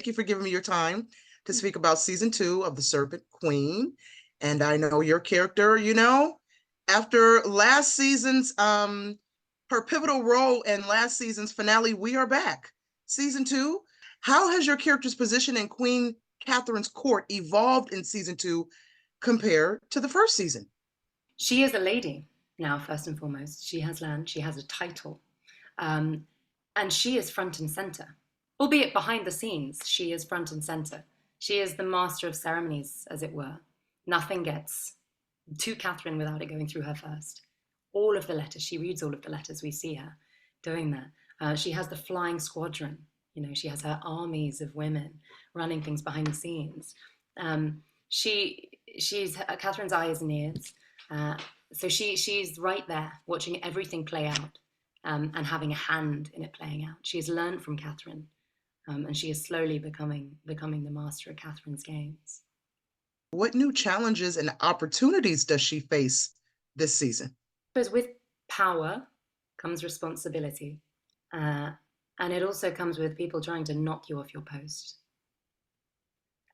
you for giving me your time to speak about season 2 of The Serpent Queen. And I know your character, after last season's her pivotal role in last season's finale, we are back. Season 2, how has your character's position in Queen Catherine's court evolved in season 2 compared to the first season? She is a lady now, first and foremost. She has land, she has a title, um, and she is front and center. Albeit behind the scenes, she is front and center. She is the master of ceremonies, as it were. Nothing gets to Catherine without it going through her first. All of the letters, she reads all of the letters, we see her doing that. She has the flying squadron, she has her armies of women running things behind the scenes. She's Catherine's eyes and ears. So she's right there watching everything play out, and having a hand in it playing out. She's learned from Catherine, and she is slowly becoming the master of Catherine's games. What new challenges and opportunities does she face this season? Because with power comes responsibility, and it also comes with people trying to knock you off your post.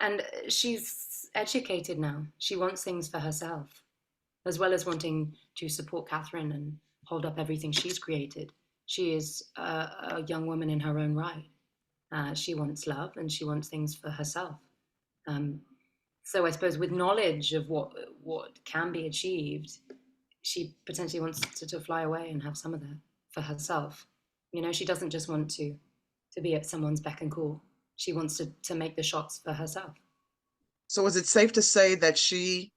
And she's educated now. She wants things for herself, as well as wanting to support Catherine and hold up everything she's created. She is a young woman in her own right. She wants love and she wants things for herself. So I suppose with knowledge of what can be achieved, she potentially wants to fly away and have some of that for herself. She doesn't just want to be at someone's beck and call. She wants to make the shots for herself. So is it safe to say that she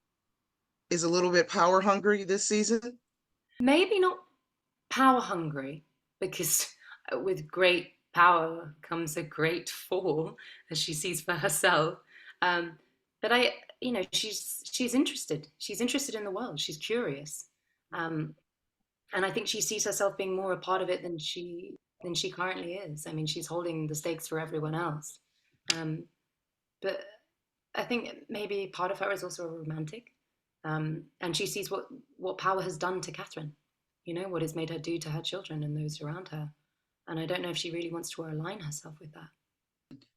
is a little bit power hungry this season? Maybe not power hungry, because with great power comes a great fall, as she sees for herself. But she's interested. She's interested in the world. She's curious, and I think she sees herself being more a part of it than she currently is. I mean, she's holding the stakes for everyone else, but I think maybe part of her is also a romantic, and she sees what power has done to Catherine. What it's made her do to her children and those around her, and I don't know if she really wants to align herself with that.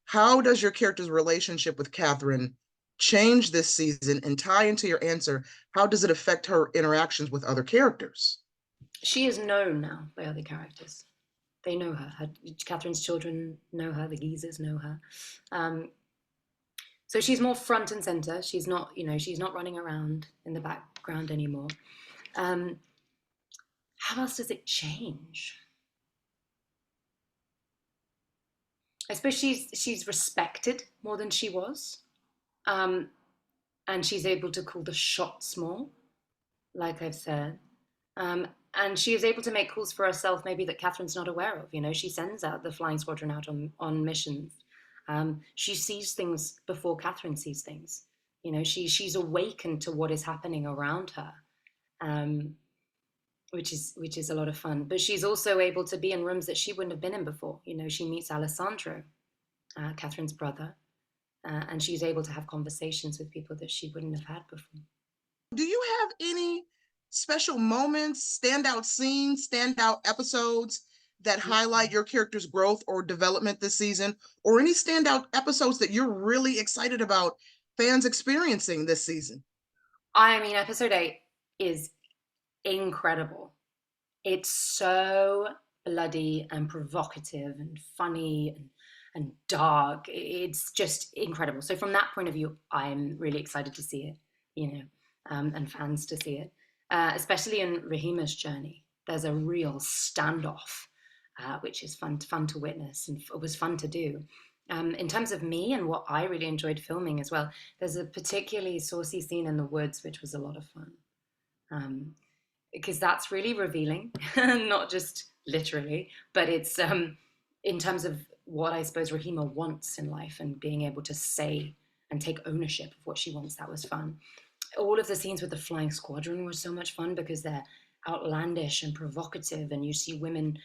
How does your character's relationship with Catherine change this season, and tie into your answer, how does it affect her interactions with other characters? She is known now by other characters. They know her. Catherine's children know her. The Geezers know her. So she's more front and center. She's not running around in the background anymore. How else does it change? I suppose she's respected more than she was, and she's able to call the shots more, like I've said, and she is able to make calls for herself, maybe that Catherine's not aware of. She sends out the flying squadron out on missions. She sees things before Catherine sees things. She's awakened to what is happening around her, which is a lot of fun. But she's also able to be in rooms that she wouldn't have been in before. She meets Alessandro, Catherine's brother, and she's able to have conversations with people that she wouldn't have had before. Do you have any special moments, standout scenes, standout episodes that highlight your character's growth or development this season, or any standout episodes that you're really excited about fans experiencing this season? I mean, episode 8 is incredible. It's so bloody and provocative and funny and dark. It's just incredible. So from that point of view, I'm really excited to see it, and fans to see it, especially in Rahima's journey. There's a real standoff, which is fun to witness, and it was fun to do. In terms of me and what I really enjoyed filming as well, there's a particularly saucy scene in the woods, which was a lot of fun. Because that's really revealing, not just literally, but it's in terms of what I suppose Rahima wants in life, and being able to say and take ownership of what she wants. That was fun. All of the scenes with the flying squadron were so much fun, because they're outlandish and provocative, and you see women,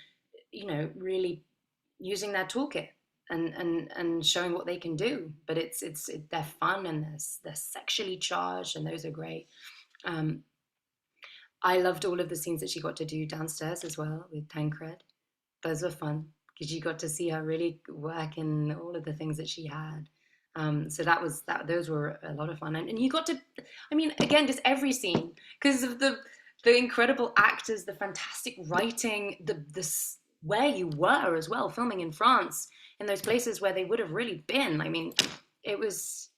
really using their toolkit and showing what they can do. But they're fun, and they're sexually charged, and those are great. I loved all of the scenes that she got to do downstairs as well with Tancred. Those were fun. because you got to see her really work in all of the things that she had. So that was that. Those were a lot of fun, and you got to, I mean, again, just every scene because of the incredible actors, the fantastic writing, the where you were as well, filming in France, in those places where they would have really been. I mean, it was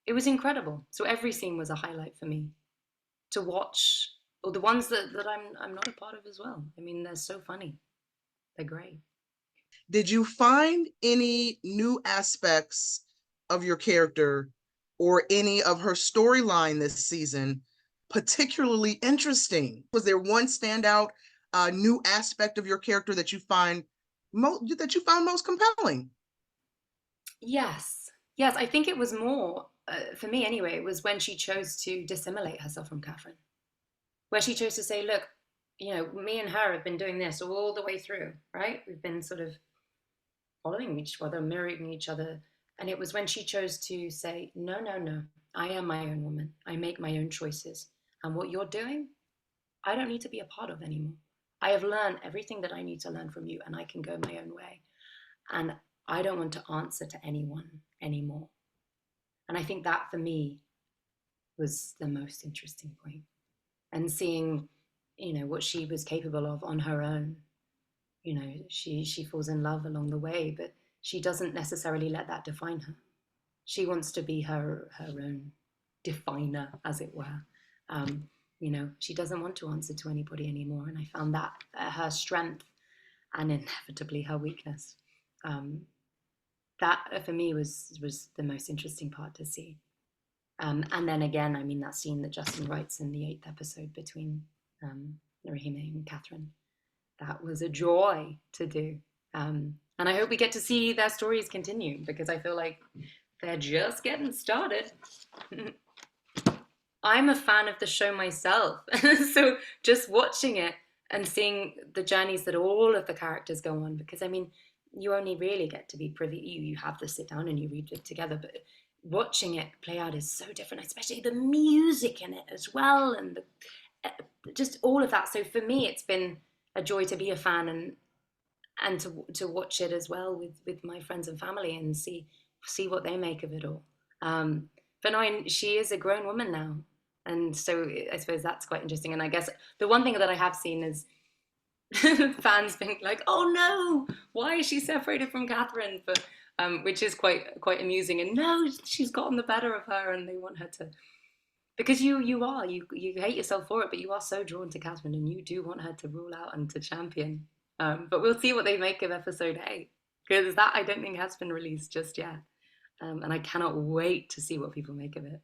it was incredible. So every scene was a highlight for me to watch, or the ones that I'm not a part of as well. I mean, they're so funny. They're great. Did you find any new aspects of your character or any of her storyline this season particularly interesting? Was there one standout new aspect of your character that you found most compelling? Yes. Yes, I think it was more, for me anyway, it was when she chose to dissimulate herself from Catherine, where she chose to say, look, you know, me and her have been doing this all the way through, right? We've been sort of following each other, mirroring each other. And it was when she chose to say, no, no, no, I am my own woman. I make my own choices. And what you're doing, I don't need to be a part of anymore. I have learned everything that I need to learn from you, and I can go my own way. And I don't want to answer to anyone anymore. And I think that for me was the most interesting point. And seeing, you know, what she was capable of on her own. You know, she falls in love along the way, but she doesn't necessarily let that define her. She wants to be her own definer, as it were. Um, you know, she doesn't want to answer to anybody anymore, and I found that her strength and inevitably her weakness. Um, that for me was the most interesting part to see. And then again, I mean, that scene that Justin writes in the 8th episode between Rahima and Catherine, that was a joy to do. And I hope we get to see their stories continue because I feel like they're just getting started. I'm a fan of the show myself. So just watching it and seeing the journeys that all of the characters go on, because I mean, you only really get to be privy, you have to sit down and you read it together, but watching it play out is so different, especially the music in it as well, and just all of that. So for me, it's been a joy to be a fan and to watch it as well with my friends and family and see what they make of it all. But no, she is a grown woman now, and so I suppose that's quite interesting. And I guess the one thing that I have seen is fans being like, "Oh no, why is she separated from Catherine?" But which is quite amusing. And no, she's gotten the better of her, and they want her to, because you hate yourself for it, but you are so drawn to Catherine, and you do want her to rule out and to champion. But we'll see what they make of episode 8, because that I don't think has been released just yet, and I cannot wait to see what people make of it.